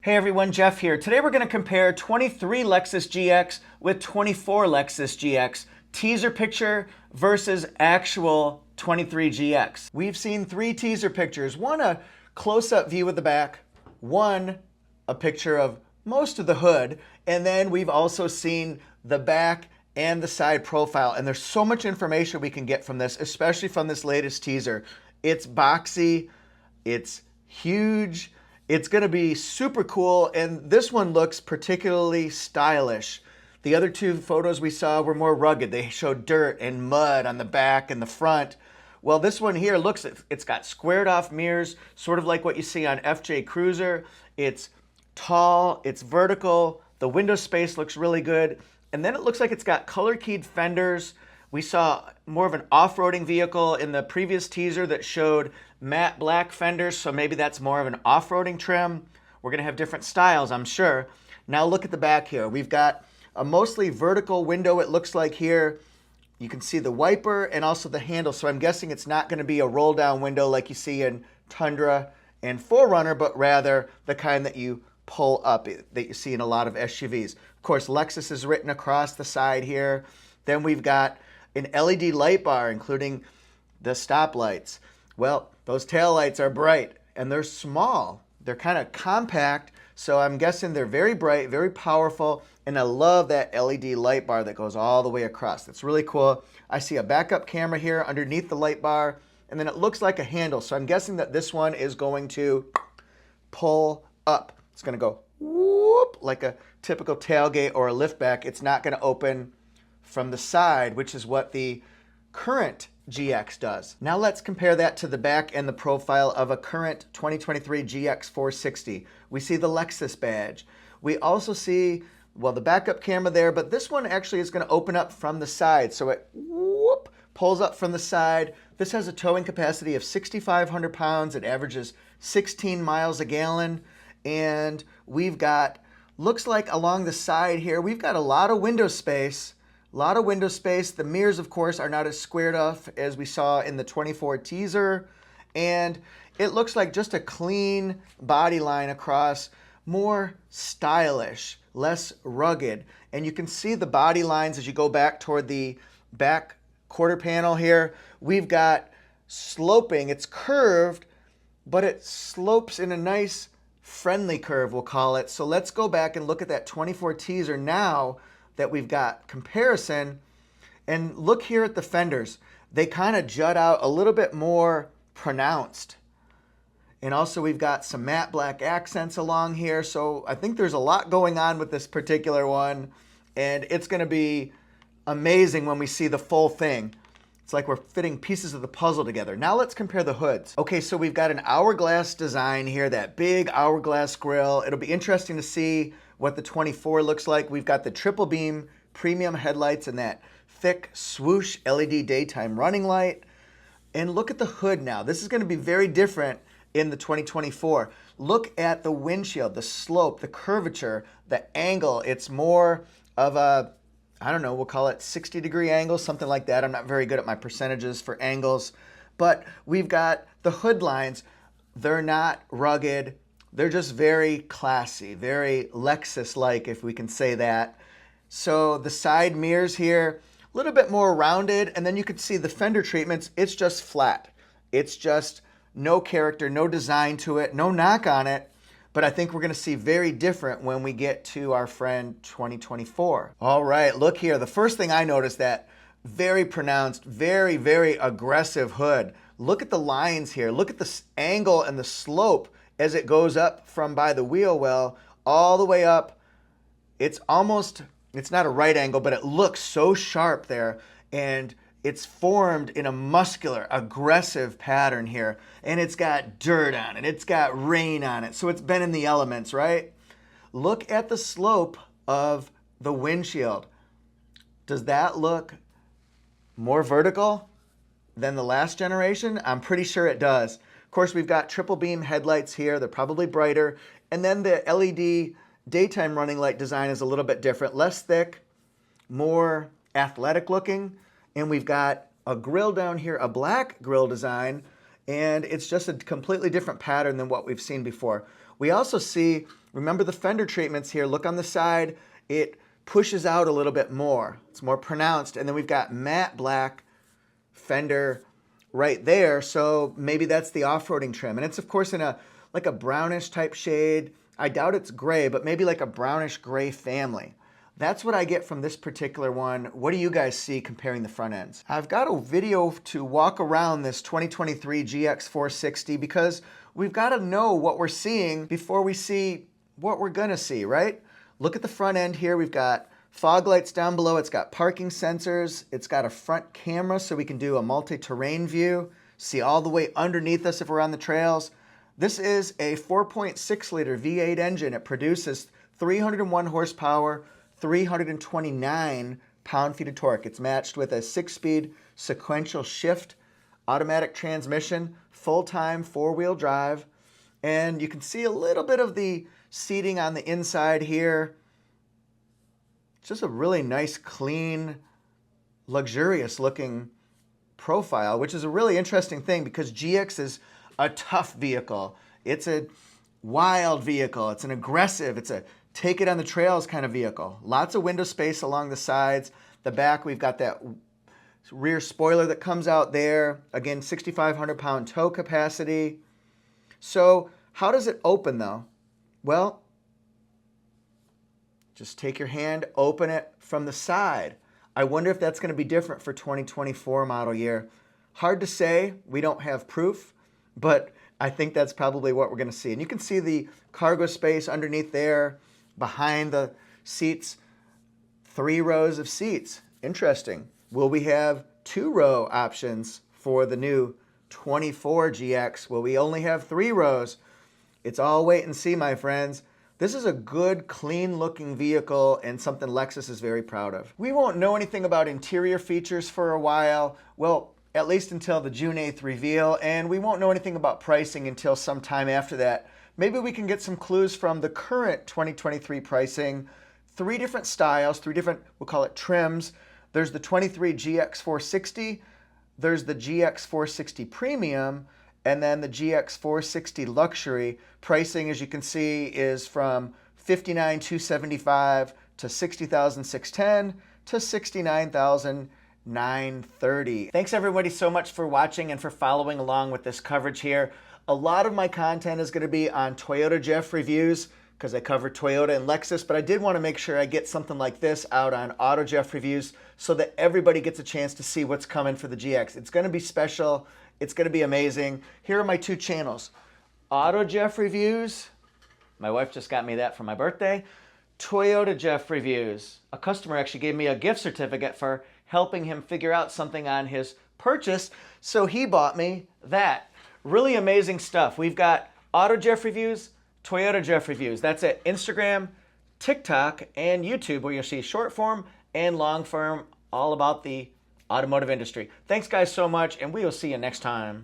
Hey everyone, Jeff here. Today we're going to compare 23 Lexus GX with 24 Lexus GX. Teaser picture versus actual 23 GX. We've seen three teaser pictures. One, a close-up view of the back. One, a picture of most of the hood. And then we've also seen the back and the side profile. And there's so much information we can get from this, especially from this latest teaser. It's boxy. It's huge. It's going to be super cool, and this one looks particularly stylish. The other two photos we saw were more rugged. They showed dirt and mud on the back and the front. Well, this one here looks, it's got squared off mirrors, sort of like what you see on FJ Cruiser. It's tall, it's vertical, the window space looks really good, and then it looks like it's got color-keyed fenders. We saw more of an off-roading vehicle in the previous teaser that showed matte black fenders, so maybe that's more of an off-roading trim. We're gonna have different styles, I'm sure. Now look at the back here. We've got a mostly vertical window, it looks like here. You can see the wiper and also the handle, so I'm guessing it's not gonna be a roll-down window like you see in Tundra and 4Runner, but rather the kind that you pull up, that you see in a lot of SUVs. Of course, Lexus is written across the side here. Then we've got an LED light bar, including the stop lights. Well, those taillights are bright and they're small. They're kind of compact, so I'm guessing they're very bright, very powerful, and I love that LED light bar that goes all the way across. That's really cool. I see a backup camera here underneath the light bar, and then it looks like a handle, so I'm guessing that this one is going to pull up. It's going to go whoop like a typical tailgate or a liftback. It's not going to open from the side, which is what the current GX does. Now let's compare that to the back and the profile of a current 2023 GX 460. We see the Lexus badge. We also see, well, the backup camera there, but this one actually is going to open up from the side. So it whoop, pulls up from the side. This has a towing capacity of 6,500 pounds. It averages 16 miles a gallon. And we've got, looks like along the side here, we've got a lot of window space. A lot of window space. The mirrors, of course, are not as squared off as we saw in the 24 teaser. And it looks like just a clean body line across, more stylish, less rugged. And you can see the body lines as you go back toward the back quarter panel here. We've got sloping. It's curved, but it slopes in a nice friendly curve, we'll call it. So let's go back and look at that 24 teaser now that we've got comparison, and look here at the fenders. They kind of jut out a little bit more pronounced. And also we've got some matte black accents along here, so I think there's a lot going on with this particular one, and it's gonna be amazing when we see the full thing. It's like we're fitting pieces of the puzzle together. Now let's compare the hoods. Okay, so we've got an hourglass design here, that big hourglass grille. It'll be interesting to see what the 24 looks like. We've got the triple beam premium headlights and that thick swoosh LED daytime running light. And look at the hood now. This is going to be very different in the 2024. Look at the windshield, the slope, the curvature, the angle. It's more of a, I don't know, we'll call it 60-degree angle, something like that. I'm not very good at my percentages for angles. But we've got the hood lines. They're not rugged. They're just very classy, very Lexus-like, if we can say that. So the side mirrors here, a little bit more rounded, and then you can see the fender treatments. It's just flat. It's just no character, no design to it, no knock on it. But I think we're going to see very different when we get to our friend 2024. All right, look here. The first thing I noticed, that very pronounced, very, very aggressive hood. Look at the lines here. Look at the angle and the slope as it goes up from by the wheel well all the way up. It's almost, it's not a right angle, but it looks so sharp there, and it's formed in a muscular, aggressive pattern here, and it's got dirt on it, it's got rain on it, so it's been in the elements, right? Look at the slope of the windshield. Does that look more vertical than the last generation? I'm pretty sure it does. Of course, we've got triple beam headlights here. They're probably brighter. And then the LED daytime running light design is a little bit different, less thick, more athletic looking. And we've got a grille down here, a black grille design, and it's just a completely different pattern than what we've seen before. We also see Remember the fender treatments here. Look on the side. It pushes out a little bit more. It's more pronounced. And then we've got matte black fender right there. So maybe that's the off-roading trim. And it's of course in a like a brownish type shade. I doubt it's gray, but maybe like a brownish gray family. That's what I get from this particular one. What do you guys see comparing the front ends? I've got a video to walk around this 2023 GX 460 because we've got to know what we're seeing before we see what we're gonna see, right? Look at the front end here. We've got fog lights down below. It's got parking sensors. It's got a front camera so we can do a multi-terrain view, see all the way underneath us if we're on the trails. This is a 4.6 liter V8 engine. It produces 301 horsepower, 329 pound-feet of torque. It's matched with a 6-speed sequential shift, automatic transmission, full-time 4-wheel drive. And you can see a little bit of the seating on the inside here. It's just a really nice, clean, luxurious looking profile, which is a really interesting thing because GX is a tough vehicle. It's a wild vehicle. It's an aggressive, it's a take it on the trails kind of vehicle. Lots of window space along the sides. The back, we've got that rear spoiler that comes out there. Again, 6,500 pound tow capacity. So how does it open though? Well, just take your hand, open it from the side. I wonder if that's going to be different for 2024 model year. Hard to say. We don't have proof, but I think that's probably what we're going to see. And you can see the cargo space underneath there, behind the seats, 3 rows of seats. Interesting. Will we have 2-row options for the new 24 GX? Will we only have 3 rows? It's all wait and see, my friends. This is a good, clean-looking vehicle and something Lexus is very proud of. We won't know anything about interior features for a while, well, at least until the June 8th reveal, and we won't know anything about pricing until sometime after that. Maybe we can get some clues from the current 2023 pricing. 3 different styles, 3 different, we'll call it trims. There's the 23 GX 460, there's the GX 460 Premium, and then the GX 460 Luxury. Pricing, as you can see, is from $59,275 to $60,610 to $69,930. Thanks everybody so much for watching and for following along with this coverage here. A lot of my content is going to be on AutoJeff Reviews because I cover Toyota and Lexus, but I did want to make sure I get something like this out on AutoJeff Reviews so that everybody gets a chance to see what's coming for the GX. It's going to be special. It's going to be amazing. Here are my 2 channels. AutoJeff Reviews. My wife just got me that for my birthday. AutoJeff Reviews. A customer actually gave me a gift certificate for helping him figure out something on his purchase, so he bought me that. Really amazing stuff. We've got AutoJeff Reviews, AutoJeff Reviews. That's at Instagram, TikTok, and YouTube, where you'll see short form and long form all about the automotive industry. Thanks guys so much, and we will see you next time.